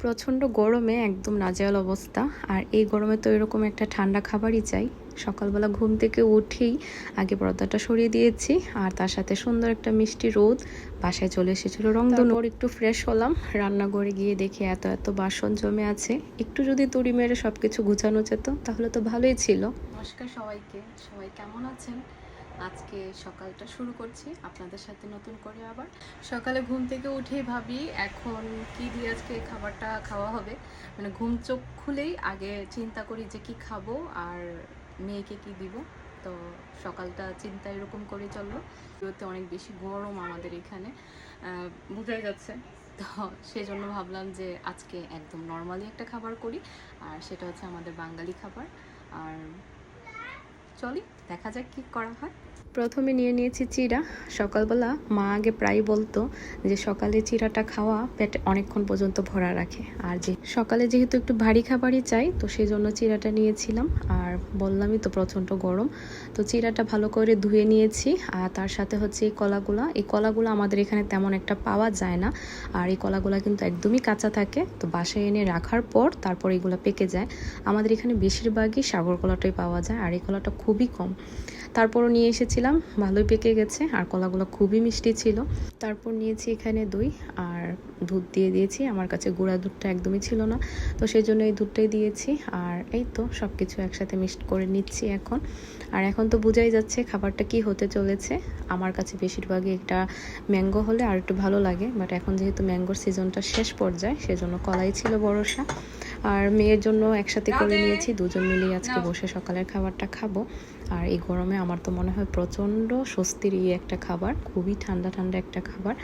প্রচণ্ড গরমে একদম নাজেহাল অবস্থা। আর এই গরমে তো এরকম একটা ঠান্ডা খাবারই চাই। সকালবেলা ঘুম থেকে উঠেই আগে পর্দাটা সরিয়ে দিয়েছি, আর তার সাথে সুন্দর একটা মিষ্টি রোদ। বাসায় চলে এসেছিল রংধনু। একটু ফ্রেশ হলাম, রান্নাঘরে গিয়ে দেখি এত এত বাসন জমে আছে। একটু যদি তড়ি মেরে সবকিছু গুছানো যেত তাহলে তো ভালোই ছিল। নমস্কার সবাইকে, সবাই কেমন আছেন? আজকে সকালটা শুরু করছি আপনাদের সাথে নতুন করে। আবার সকালে ঘুম থেকে উঠেই ভাবি এখন কি দিয়ে আজকে খাবারটা খাওয়া হবে। মানে ঘুম চোখ খুলেই আগে চিন্তা করি যে কি খাবো আর মেয়েকে কি দিব। তো সকালটা চিন্তা এরকম করে চললো। অনেক বেশি গরম আমাদের এখানে, বোঝাই যাচ্ছে। তো সেজন্য ভাবলাম যে আজকে একদম নর্মালি একটা খাবার করি, আর সেটা হচ্ছে আমাদের বাঙালি খাবার। আর চলি দেখা যাক কি করা হয়। প্রথমে নিয়ে নিয়েছি চিড়া। সকালবেলা মা আগে প্রায় বলতো যে সকালে চিড়াটা খাওয়া পেট অনেকক্ষণ পর্যন্ত ভরা রাখে, আর যে সকালে যেহেতু একটু ভারী খাবারই চাই তো সেই জন্য চিড়াটা নিয়েছিলাম। আর বললামই তো প্রচণ্ড গরম, তো চিড়াটা ভালো করে ধুয়ে নিয়েছি। আর তার সাথে হচ্ছে এই কলাগুলো আমাদের এখানে তেমন একটা পাওয়া যায় না, আর এই কলাগুলো কিন্তু একদমই কাঁচা থাকে। তো বাসায় এনে রাখার পর তারপর এগুলো পেকে যায়। আমাদের এখানে বেশিরভাগই সাগর কলাটাই পাওয়া যায়, আর এই কলাটা খুবই কম। তারপরও নিয়ে এসেছিলাম, ভালোই পেকে গেছে, আর কলাগুলো খুবই মিষ্টি ছিল। তারপর নিয়েছি এখানে দই আর দুধ দিয়ে দিয়েছি। আমার কাছে গুঁড়া দুধটা একদমই ছিল না, তো সেই জন্য এই দুধটাই দিয়েছি। আর এই তো সব কিছু একসাথে মিক্সড করে নিচ্ছি এখন। আর এখন তো বোঝাই যাচ্ছে খাবারটা কি হতে চলেছে। আমার কাছে বেশিরভাগই একটা ম্যাঙ্গো হলে আর একটু ভালো লাগে, বাট এখন যেহেতু ম্যাঙ্গোর সিজনটা শেষ পর্যায়ে সেজন্য কলাই ছিল ভরসা। আর মেয়ের জন্য একসাথে করে নিয়েছি, দুজন মিলেই আজকে বসে সকালের খাবারটা খাবো। আর এই গরমে আমার তো মনে হয় প্রচণ্ড স্বস্তির একটা খাবার, খুবই ঠান্ডা ঠান্ডা একটা খাবার।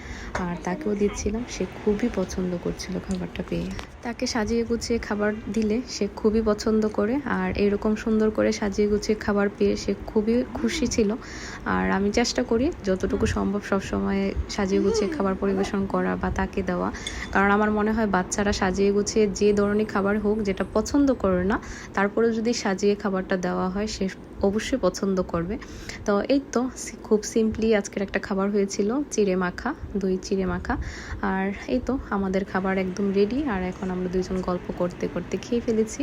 আর তাকেও দিচ্ছিলাম, সে খুবই পছন্দ করছিল খাবারটা পেয়ে। তাকে সাজিয়ে গুছিয়ে খাবার দিলে সে খুবই পছন্দ করে, আর এরকম সুন্দর করে সাজিয়ে গুছিয়ে খাবার পেয়ে সে খুবই খুশি ছিল। আর আমি চেষ্টা করি যতটুকু সম্ভব সবসময় সাজিয়ে গুছিয়ে খাবার পরিবেশন করা বা তাকে দেওয়া, কারণ আমার মনে হয় বাচ্চারা সাজিয়ে গুছিয়ে যে ধরনের খাবার হোক যেটা পছন্দ করে না, তারপরে যদি সাজিয়ে খাবারটা দেওয়া হয় সে অবশ্যই পছন্দ করবে। তো এই তো খুব সিম্পলি আজকের একটা খাবার হয়েছিল, চিড়ে মাখা, দই চিড়ে মাখা। আর এই তো আমাদের খাবার একদম রেডি। আর এখন আমরা দুজন গল্প করতে করতে খেয়ে ফেলেছি।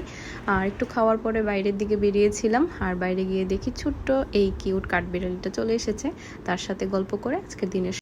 আর একটু খাওয়ার পরে বাইরের দিকে বেরিয়েছিলাম, আর বাইরে গিয়ে দেখি ছোট্ট এই কিউট কাঠবিড়ালিটা চলে এসেছে। তার সাথে গল্প করে আজকে দিনের